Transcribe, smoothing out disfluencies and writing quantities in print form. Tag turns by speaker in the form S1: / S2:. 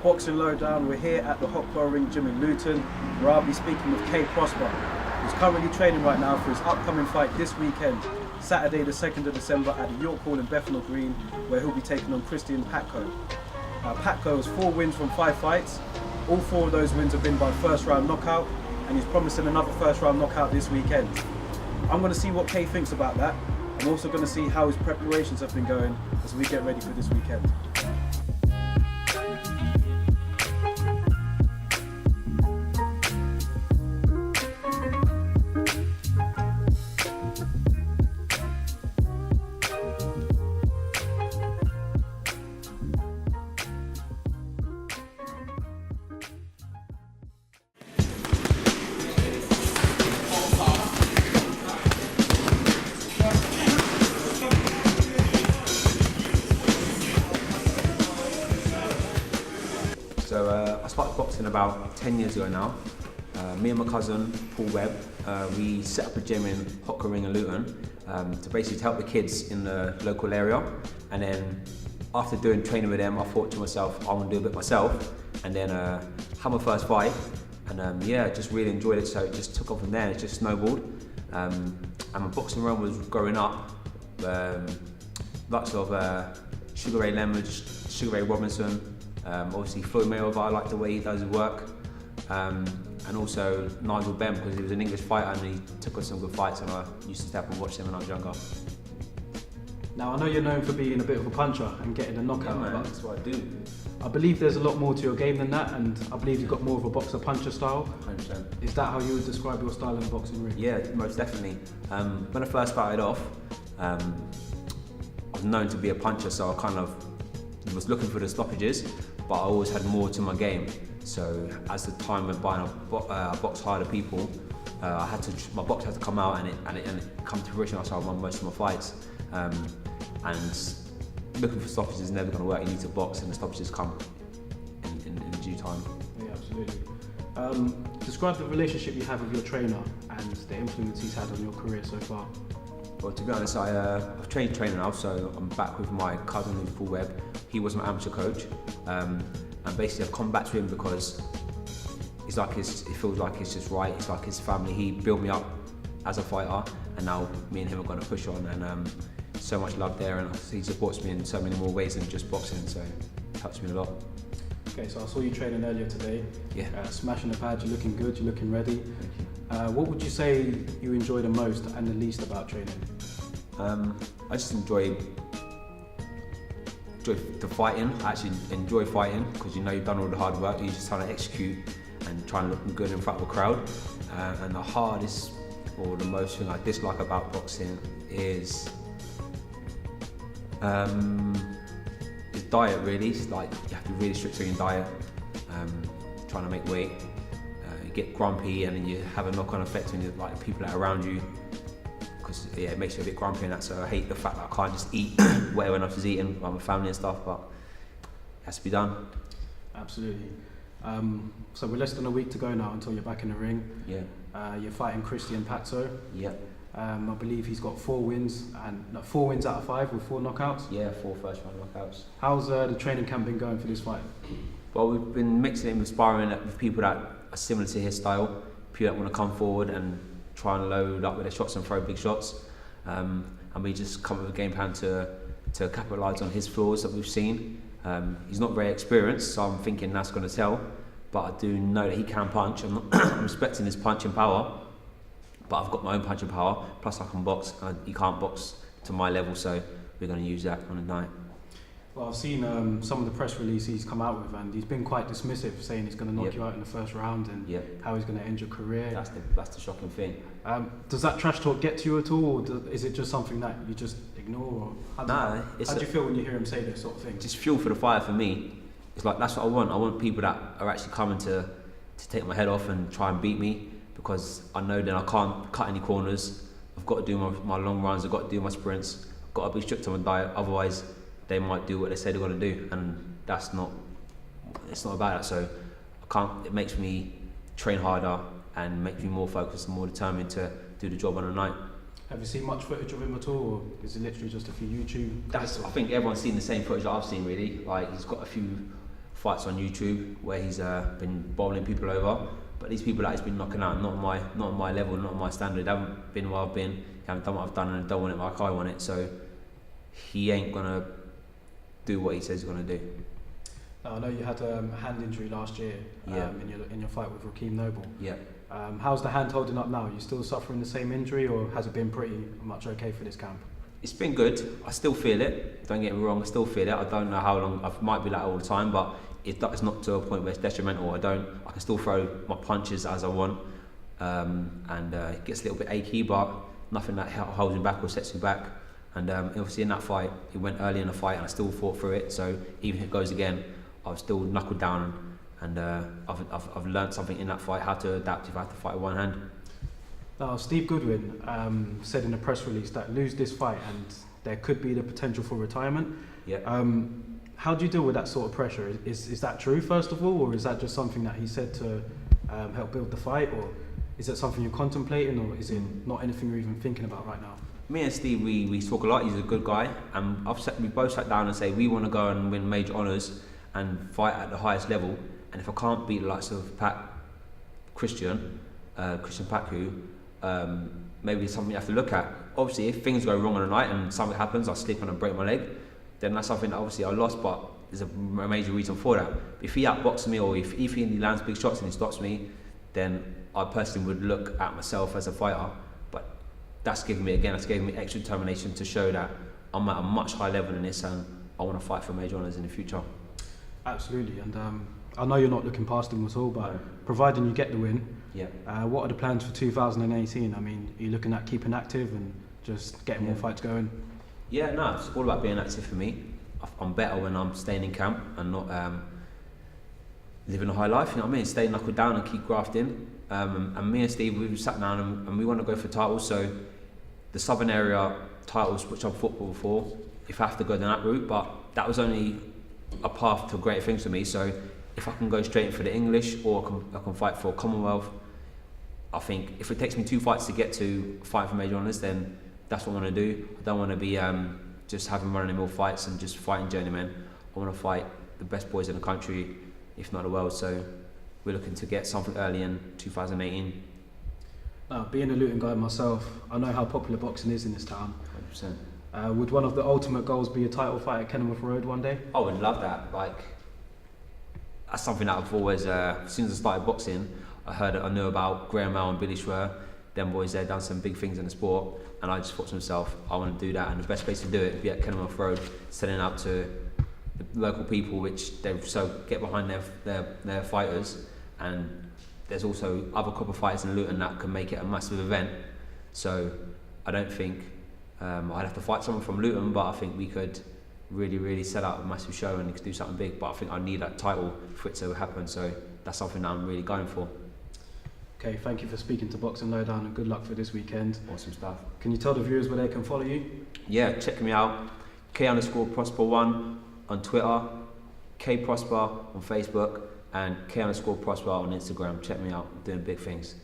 S1: Boxing Lowdown. We're here at the Hot Bar Ring Gym in Luton, where I'll be speaking with K Prosper, who's currently training right now for his upcoming fight this weekend, Saturday the 2nd of December at the York Hall in Bethnal Green, where he'll be taking on Kristian Patko. Patko has 4 wins from 5 fights. All 4 of those wins have been by first round knockout, and he's promising another first round knockout this weekend. I'm going to see what Kay thinks about that. I'm also going to see how his preparations have been going as we get ready for this weekend.
S2: So I started boxing about 10 years ago now. Me and my cousin, Paul Webb, we set up a gym in Hot Bar Ring in Luton to basically help the kids in the local area. And then after doing training with them, I thought to myself, I want to do a bit myself. And then had my first fight, and yeah, just really enjoyed it. So it just took off from there, and it just snowballed. And my boxing run was growing up. Lots of Sugar Ray Leonard, Sugar Ray Robinson. Obviously Floyd Mayweather, I like the way he does his work, and also Nigel Benn, because he was an English fighter and he took us some good fights, and I used to step and watch them when I was younger.
S1: Now I know you're known for being a bit of a puncher and getting a knockout.
S2: Yeah, man, that's what I do.
S1: I believe there's a lot more to your game than that, and I believe you've got more of a boxer-puncher style.
S2: 100%.
S1: Is that how you would describe your style in the boxing ring?
S2: Yeah, most definitely. When I first started off, I was known to be a puncher, so I kind of was looking for the stoppages, but I always had more to my game. So as the time went by and I boxed harder people, my box had to come out and it come to fruition. I started winning most of my fights. And looking for stoppages is never going to work. You need to box, and the stoppages come in due time.
S1: Yeah, absolutely. Describe the relationship you have with your trainer and the influence he's had on your career so far.
S2: Well, to be honest, I've trained now, so I'm back with my cousin who's Paul Webb. He was my amateur coach, and basically I've come back to him because it feels like it's just right. It's like his family. He built me up as a fighter, and now me and him are going to push on. And so much love there, and he supports me in so many more ways than just boxing. So it helps me a lot.
S1: Okay, so I saw you training earlier today.
S2: Yeah.
S1: Smashing the pad. You're looking good. You're looking ready.
S2: Thank you.
S1: What would you say you enjoy the most and the least about training?
S2: I just enjoy the fighting. I actually enjoy fighting because you know you've done all the hard work. You're just trying to execute and trying to look good in front of a crowd. And the hardest or the most thing I dislike about boxing is diet. Really, it's like you have to be really strict on your diet. Trying to make weight. You get grumpy, and then you have a knock-on effect on like people that are around you. Because yeah, it makes you a bit grumpy and that. So I hate the fact that I can't just eat what everyone else is eating, like my family and stuff. But it has to be done.
S1: Absolutely. So we're less than a week to go now until you're back in the ring.
S2: Yeah.
S1: You're fighting Kristian Patko.
S2: Yeah.
S1: I believe he's got 4 wins, and 4 wins out of 5 with 4 knockouts.
S2: Yeah, 4 first round knockouts.
S1: How's the training camp been going for this fight?
S2: Well, we've been mixing it with sparring with people that are similar to his style, people that want to come forward and try and load up with their shots and throw big shots. And we just come up with a game plan to capitalise on his flaws that we've seen. He's not very experienced, so I'm thinking that's going to tell. But I do know that he can punch. I'm respecting his punching power, but I've got my own punching power. Plus, I can box. And he can't box to my level, so we're going to use that on the night.
S1: Well, I've seen some of the press releases he's come out with, and he's been quite dismissive, saying he's going to knock you out in the first round and how he's going to end your career.
S2: That's the shocking thing.
S1: Does that trash talk get to you at all, or is it just something that you just ignore? Or how do you feel when you hear him say this sort of thing?
S2: Just fuel for the fire for me. It's like that's what I want. I want people that are actually coming to take my head off and try and beat me, because I know then I can't cut any corners. I've got to do my long runs. I've got to do my sprints. I've got to be strict on my diet. Otherwise, they might do what they say they're going to do, and it's not about that. So it makes me train harder and makes me more focused and more determined to do the job on the night.
S1: Have you seen much footage of him at all, or is it literally just a few YouTube clips?
S2: I think everyone's seen the same footage that I've seen, really. Like, he's got a few fights on YouTube where he's been bowling people over. But these people that he's been knocking out, not on my level, not on my standard. They haven't been where I've been. They haven't done what I've done, and don't want it like I want it. So he ain't gonna do what he says he's gonna do.
S1: Now, I know you had a hand injury last year.
S2: Yeah.
S1: In your fight with Rakeem Noble.
S2: Yeah.
S1: How's the hand holding up now? Are you still suffering the same injury, or has it been pretty much okay for this camp?
S2: It's been good. I still feel it. Don't get me wrong. I still feel it. I don't know how long. I might be like all the time, but it's not to a point where it's detrimental. I can still throw my punches as I want, and it gets a little bit achy, but nothing that holds me back or sets me back. And obviously in that fight, it went early in the fight, and I still fought through it. So even if it goes again, I've still knuckled down, and I've learned something in that fight, how to adapt if I have to fight with one hand.
S1: Now, Steve Goodwin said in a press release that lose this fight and there could be the potential for retirement.
S2: Yeah.
S1: How do you deal with that sort of pressure? Is that true, first of all, or is that just something that he said to help build the fight, or is it something you're contemplating, or is it not anything you're even thinking about right now?
S2: Me and Steve, we talk a lot. He's a good guy, and we both sat down and say we want to go and win major honours and fight at the highest level. And if I can't beat the likes of Kristian Patko, maybe it's something you have to look at. Obviously, if things go wrong on the night and something happens, I slip and break my leg, then that's something that obviously I lost, but there's a major reason for that. If he outboxes me, or if he lands big shots and he stops me, then I personally would look at myself as a fighter. But that's giving me extra determination to show that I'm at a much higher level than this, and I want to fight for major honours in the future.
S1: Absolutely, and I know you're not looking past him at all, but providing you get the win,
S2: yeah.
S1: What are the plans for 2018? I mean, are you looking at keeping active and just getting more fights going?
S2: Yeah, no, it's all about being active for me. I'm better when I'm staying in camp and not living a high life, you know what I mean? Stay knuckled down and keep grafting. And me and Steve, we've sat down and we want to go for titles. So the Southern area titles, which I've fought before, if I have to go down that route, but that was only a path to greater things for me. So if I can go straight for the English, or I can fight for Commonwealth, I think if it takes me 2 fights to get to fight for major honours, then that's what I want to do. I don't want to be just having run-of-the-mill fights and just fighting journeymen. I want to fight the best boys in the country, if not the world. So we're looking to get something early in 2018.
S1: Now, being a Luton guy myself, I know how popular boxing is in this town.
S2: 100%.
S1: Would one of the ultimate goals be a title fight at Kenilworth Road one day?
S2: I would love that. That's something that I've always, as soon as I started boxing, I knew about Graham Mel and Billy Schwer. Them boys there done some big things in the sport, and I just thought to myself, I want to do that, and the best place to do it would be at Kenilworth Road, selling out to the local people, which they so get behind their fighters. And there's also other copper fighters in Luton that can make it a massive event. So I don't think I'd have to fight someone from Luton, but I think we could really set out a massive show and do something big. But I think I need that title for it to happen, so that's something that I'm really going for.
S1: Okay, thank you for speaking to Boxing Lowdown, and good luck for this weekend.
S2: Awesome stuff.
S1: Can you tell the viewers where they can follow you?
S2: Yeah, check me out. K_Prosper1 on Twitter, K Prosper on Facebook, and K_Prosper on Instagram. Check me out, I'm doing big things.